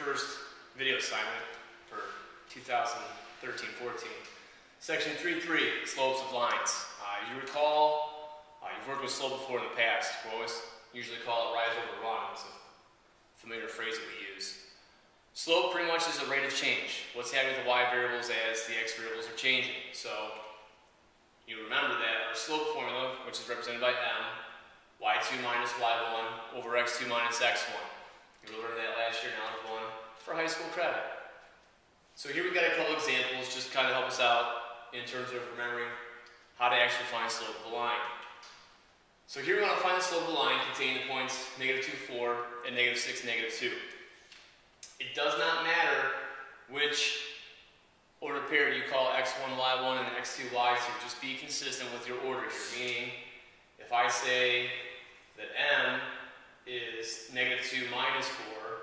first video assignment for 2013-14. Section 3.3, slopes of lines. You recall, you've worked with slope before in the past. We always usually call it rise over run. It's a familiar phrase that we use. Slope pretty much is a rate of change. What's happening with the y variables as the x variables are changing. So you remember that our slope formula, which is represented by m, y2 minus y1 over x2 minus x1. You learned that last year in Algebra 1 for high school credit. So here we've got a couple examples just to kind of help us out in terms of remembering how to actually find slope of a line. So here we want to find the slope of a line containing the points -2, 4 and -6, -2. It does not matter which ordered pair you call x1, y1 and x2, y2. Just be consistent with your order here. Meaning, if I say that m is -2 minus 4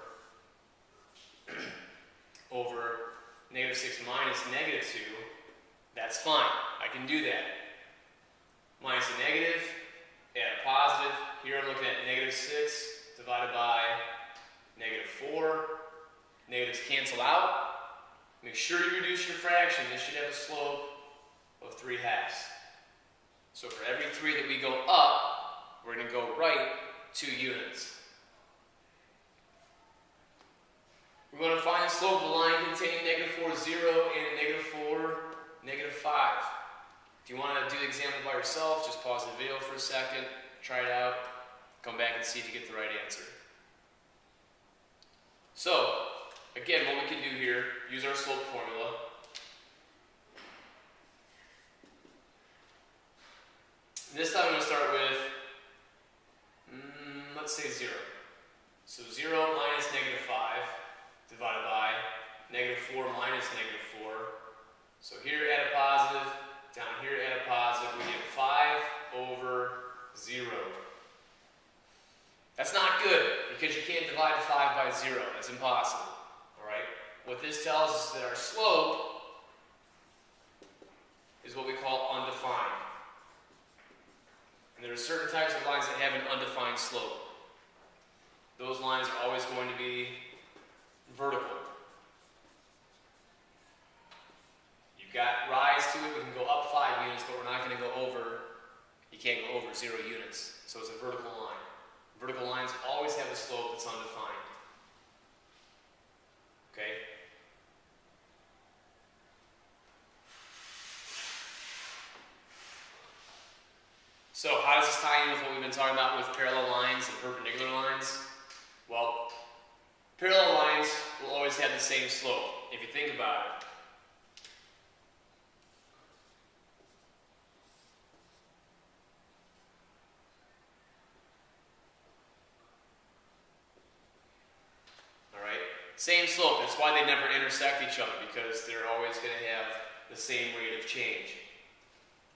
over -6 minus -2, that's fine. I can do that. Minus a negative, add a positive. Here I'm looking at -6 divided by -4. Negatives cancel out. Make sure you reduce your fraction. This should have a slope of 3/2. So for every 3 that we go up, we're going to go right 2 units. We're going to find the slope of a line containing -4, 0 and -4, -5. If you want to do the example by yourself, just pause the video for a second, try it out, come back and see if you get the right answer. So, again, what we can do here, use our slope formula. This time I'm going to start with, let's say 0. So 0 minus -5 divided by -4 minus -4. So here add a positive, down here add a positive, we get 5 over 0. That's not good because you can't divide 5 by 0. That's impossible. Alright? What this tells us is that our slope is what we call undefined. And there are certain types of lines that have an undefined slope. Those lines are always going to be vertical. You've got rise to it, we can go up 5 units, but we're not going to go over, you can't go over 0 units. So it's a vertical line. Vertical lines always have a slope that's undefined. Okay? So how does this tie in with what we've been talking about with parallel lines and perpendicular lines? Well, parallel lines will always have the same slope, if you think about it. Alright? Same slope. That's why they never intersect each other, because they're always going to have the same rate of change.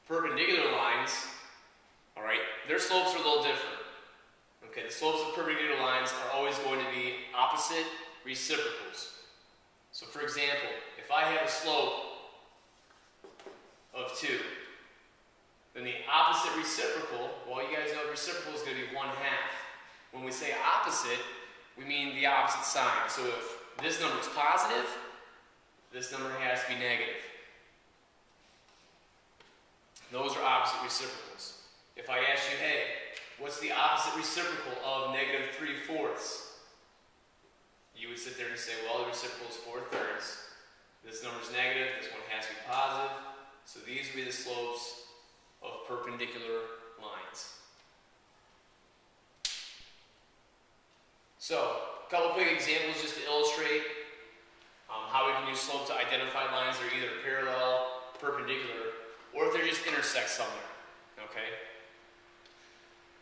Perpendicular lines, alright, their slopes are a little different. Okay, the slopes of perpendicular lines are always going to be opposite reciprocals. So for example, if I have a slope of 2, then the opposite reciprocal, well, you guys know reciprocal is going to be 1/2. When we say opposite, we mean the opposite sign. So if this number is positive, this number has to be negative. Those are opposite reciprocals. If I ask you, hey, what's the opposite reciprocal of -3/4? You would sit there and say, well, the reciprocal is 4/3. This number is negative, this one has to be positive. So these would be the slopes of perpendicular lines. So, a couple quick examples just to illustrate how we can use slope to identify lines that are either parallel, perpendicular, or if they just intersect somewhere. Okay?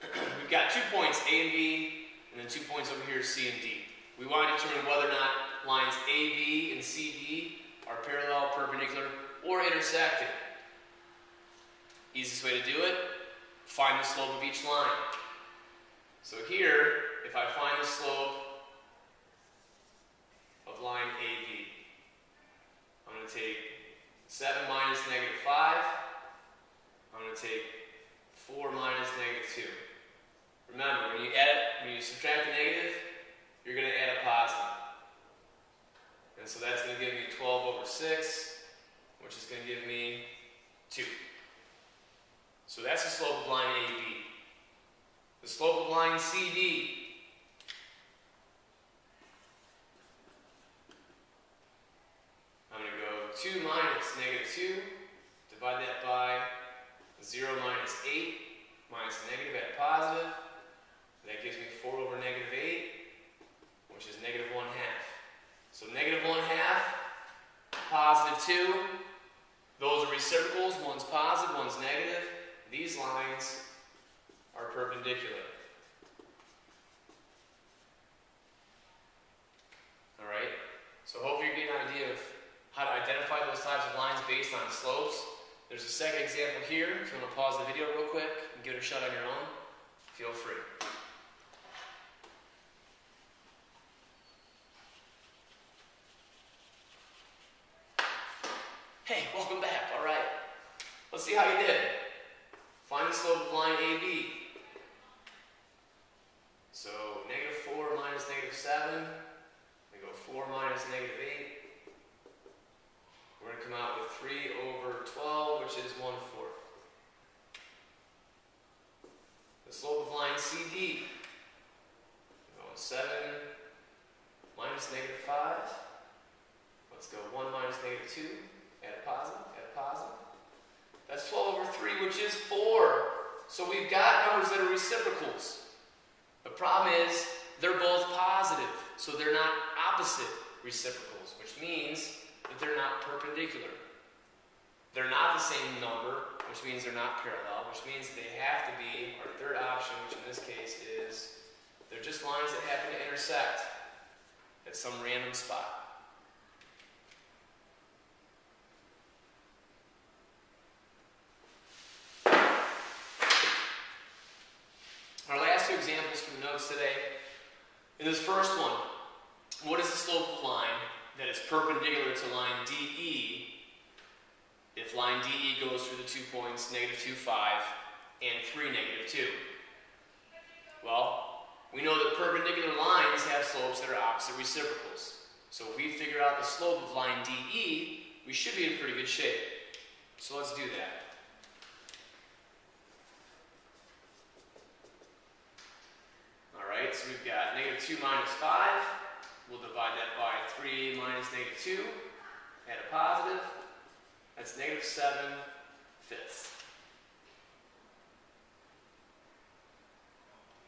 We've got 2 points, A and B, and then 2 points over here, C and D. We want to determine whether or not lines AB and CD are parallel, perpendicular, or intersecting. Easiest way to do it, find the slope of each line. So here, if I find the slope of line AB, I'm going to take 7 minus -5, I'm going to take 4 minus -2. Remember, when you subtract a negative, you're going to add a positive. And so that's going to give me 12 over 6, which is going to give me 2. So that's the slope of line AB. The slope of line CD. I'm going to go 2 minus -2, divide that by 0 minus 8, minus negative at positive. That gives me 4 over -8, which is -1/2. So -1/2, positive 2. Those are reciprocals. One's positive, one's negative. These lines are perpendicular. Alright? So hopefully you're getting an idea of how to identify those types of lines based on slopes. There's a second example here. If you want to pause the video real quick and give it a shot on your own, feel free. Hey, welcome back. All right. Let's see how you did. Find the slope of line AB. So -4 minus -7. We go 4 minus -8. We're going to come out with 3 over 12, which is 1/4. The slope of line CD. We're going 7 minus -5. Let's go 1 minus -2. Add a positive, add a positive. That's 12 over 3, which is 4. So we've got numbers that are reciprocals. The problem is they're both positive, so they're not opposite reciprocals, which means that they're not perpendicular. They're not the same number, which means they're not parallel, which means they have to be our third option, which in this case is they're just lines that happen to intersect at some random spot. Our last 2 examples from the notes today. In this first one, what is the slope of line that is perpendicular to line DE if line DE goes through the 2 points, -2, 5, and 3, -2? Well, we know that perpendicular lines have slopes that are opposite reciprocals. So if we figure out the slope of line DE, we should be in pretty good shape. So let's do that. Alright, so we've got -2 minus 5. We'll divide that by 3 minus -2. Add a positive. That's -7/5.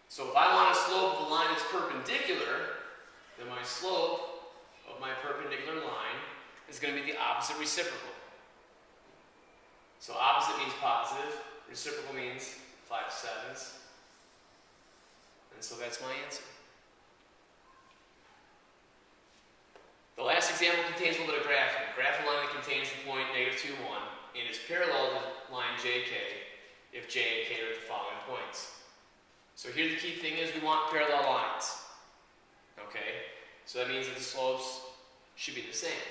So if I want a slope of a line that's perpendicular, then my slope of my perpendicular line is going to be the opposite reciprocal. So opposite means positive. Reciprocal means 5/7. And so that's my answer. The last example contains a little bit of graphing. Graph a line that contains the point -2, 1 and is parallel to line JK if J and K are the following points. So here the key thing is we want parallel lines. Okay? So that means that the slopes should be the same.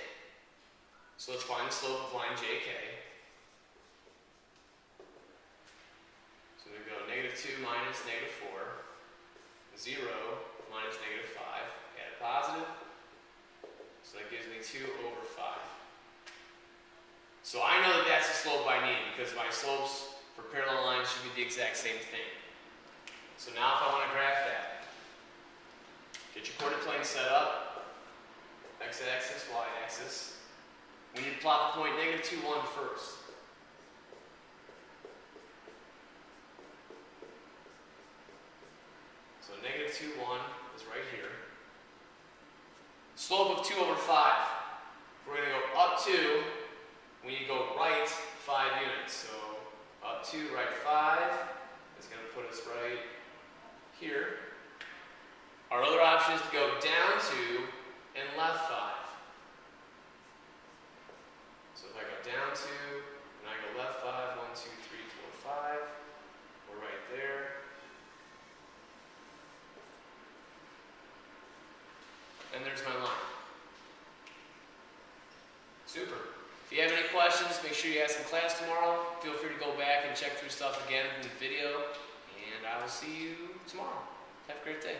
So let's find the slope of line JK. So we go -2 minus -4. 0 minus -5, add a positive, so that gives me 2 over 5. So I know that that's the slope I need because my slopes for parallel lines should be the exact same thing. So now if I want to graph that, get your coordinate plane set up, x-axis, y-axis. We need to plot the point -2, 1 first. So -2, 1 is right here. Slope of 2 over 5. We're going to go up 2. We need to go right 5 units. So up 2, right 5 is going to put us right here. Our other option is to go down 2 and left 5. So if I go down 2 and I go left 5, 1, 2, 3, 4, 5, we're right there. And there's my line. Super. If you have any questions, make sure you ask in class tomorrow. Feel free to go back and check through stuff again in the video. And I will see you tomorrow. Have a great day.